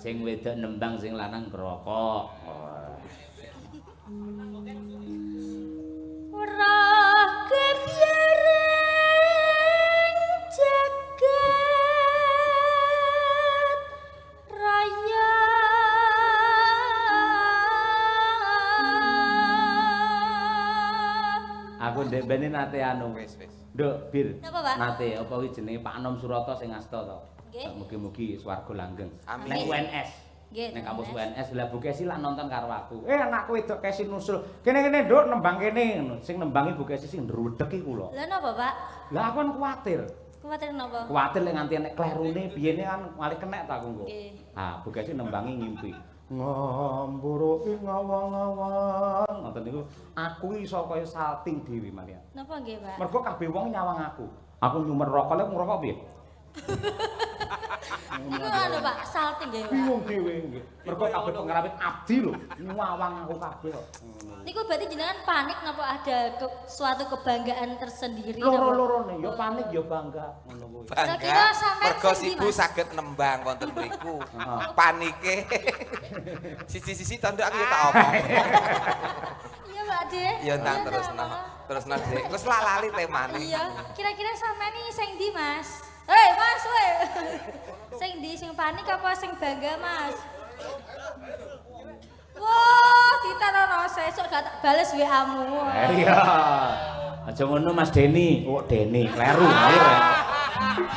Sing wedok nembang sing lanang ngrokok. Roh kebiaring jagat raya. Aku ndek bene nate anu. Wis. Nduk, Bir. Napa, Pak? Nate apa kuwi jenenge Pak Anom Surata sing ngasta to. Nggih. Mugi-mugi swarga langgeng. Amin. Nek UNS. Nggih. Nek kampus UNS lah Bu Kesi lak nonton karo aku. Anakku wedok Kesi nusul. Kene-kene nduk nembang kene ngono. Sing nembangi Bu Kesi sing ndrudeg iku lho. Lah napa, Pak? Lah aku kan kuwatir. Kuwatir napa? Kuwatir lek nganti nek klerune biyene kan malih kenek ta aku engko. Nggih. Ah, Bu Kesi nembangi ngimpi. Ngamburu ing awang-awang. Ngoten niku aku iso kaya salting dhewe malian. Napa nggih, Pak? Mergo kabeh wong nyawang aku. Aku nyumer rokok lek ngrokok piye? Iku anu, Pak, salting nggih, Pak. Bingung dhewe nggih. Mergo kabeh pengrapit abdi lho, nyawang aku kabeh kok. Niku berarti jenengan panik napa ada suatu kebanggaan tersendiri napa? Loro-lorone ya panik ya bangga ngono kuwi. Kira-kira Bangga sampean mergo sing ndi, Ibu Mas? saged nembang wonten mriku. Heeh. Panike. Sisi-sisi tanduk aku ya tak omong. Iya, Pak De. Ya ndak Iya, terusno. Pak. Terusno Dik. Wis lali temane. Iya, kira-kira sampean iki sing ndi, Mas? Hei, Mas, weh. Sing ndi sing panik apa sing bangga, Mas? Wah, ditarono sesuk gak tak bales WA-mu. Iya. Aja ngono Mas Deni. Oh, Deni, kleru ngawur.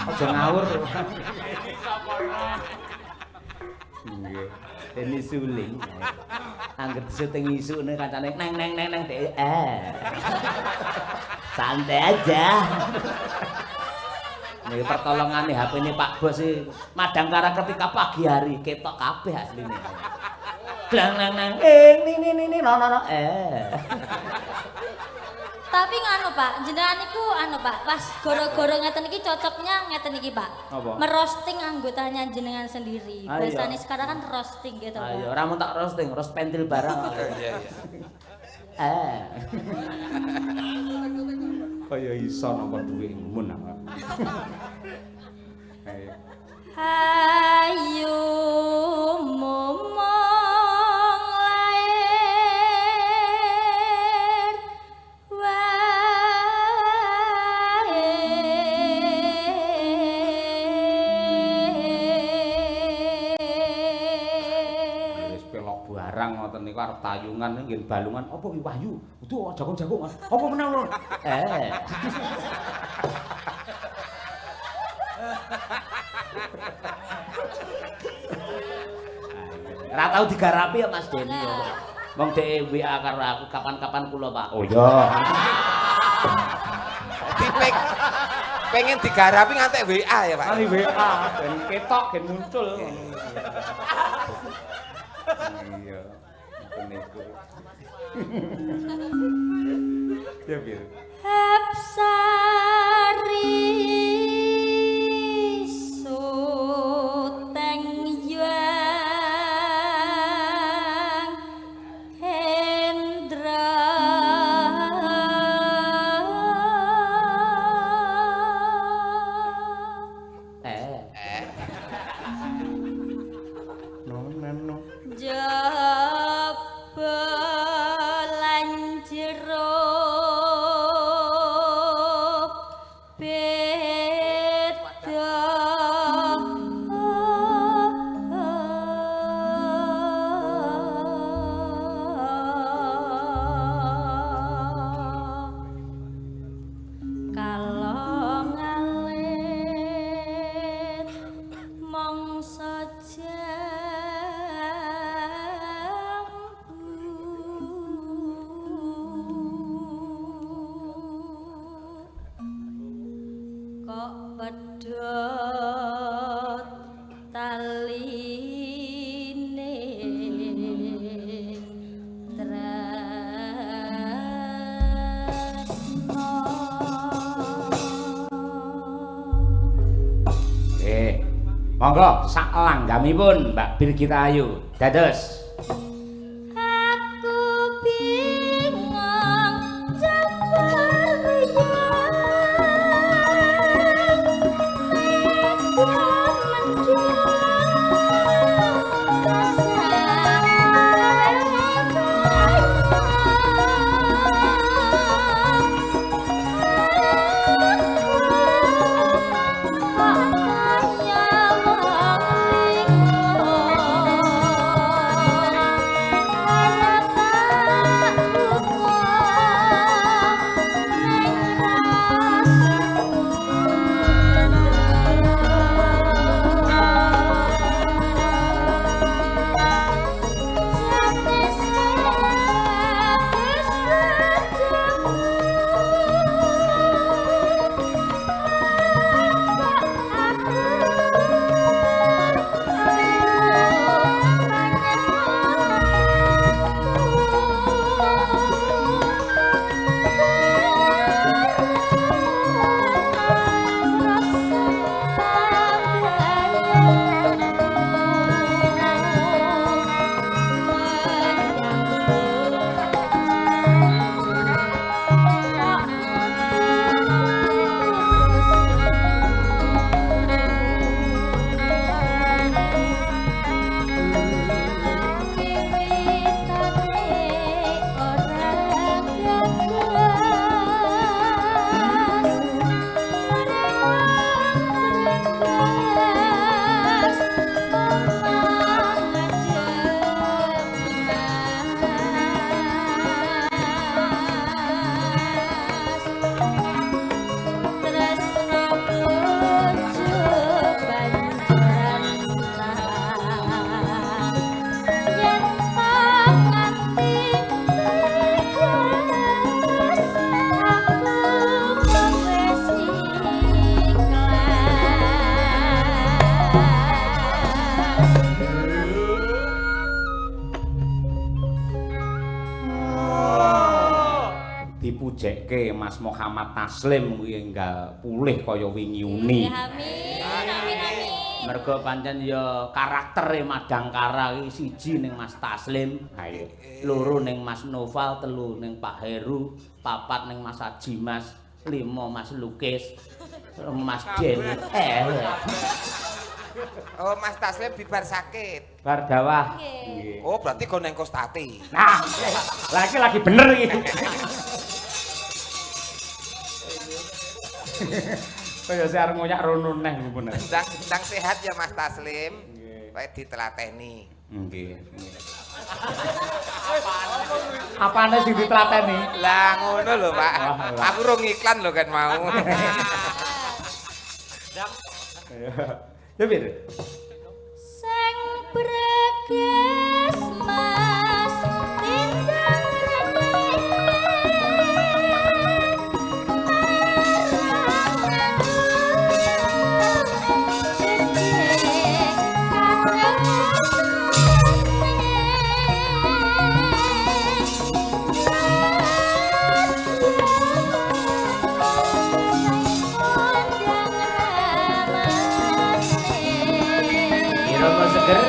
Aja ngawur. Nggih. Deni suling. Angger syuting isuk nek kancane neng dek. Santai aja. Nih pertolongan nih HP ini Pak Bos sih madang kara ketika pagi hari ketok kabeh asline. Dlang nang nang ini no Tapi nganu Pak, jenengan niku anu Pak, pas goro-goro ngeten iki cocoknya ngeten iki Pak. Apa? Merosting anggotanya jenengan sendiri. Ah, iya. Biasanya sekarang kan roasting gitu Pak. Ayo ora mau tak roasting, roast pentil barang. Iya. Kaya iso napa duwe mun apa. Hayu momong lair wae. Wis pelok barang ngoten niku arep tayungan nggih balungan apa iki Wahyu? Kudu jagung-jagung. Apa meneh lho? Ora tau digarapi ya Mas Deni ya. Wong dhek WA karo aku kapan-kapan kula Pak. Oh iya. Dipek pengen digarapi ngantek WA ya, Pak. Kali WA ben ketok gen muncul. Iya. Ngoten niku. Ya biar. Hapsari suteng yang hendra No. jaba lan jero beda kalau ngalit mongso jambu kok pedhot taline Monggo sak langgamipun Mbak Birgita Ayu. Dados. Aku bingung campur yang ndadekake Mas Muhammad Taslim kuwi enggal pulih kaya wingi-uni. Amin. Amin. Mergo pancen ya karaktere Madangkara iki siji ning Mas Taslim, ayo. Loro ning Mas Noval, telu ning Pak Heru, papat ning Mas Ajimas, 5 Mas Lukis, Mas Jen. Oh, Mas Taslim bibar sakit. Bar dawah. Nggih. Oh, berarti go neng Kostati. Nah, lagi bener iki. Kaya sing arep ngoyak rono neh ngono. Ndang sehat ya Mas Taslim. Nggih. Kayak ditelateni. Nggih. Apane sing ditlateni? Lah ngono lho, Pak. Wah. Aku rung iklan lho kan mau. Ya pir. Sing breges Mas tindang Irama seger.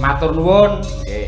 Matur nuwun. Nggih.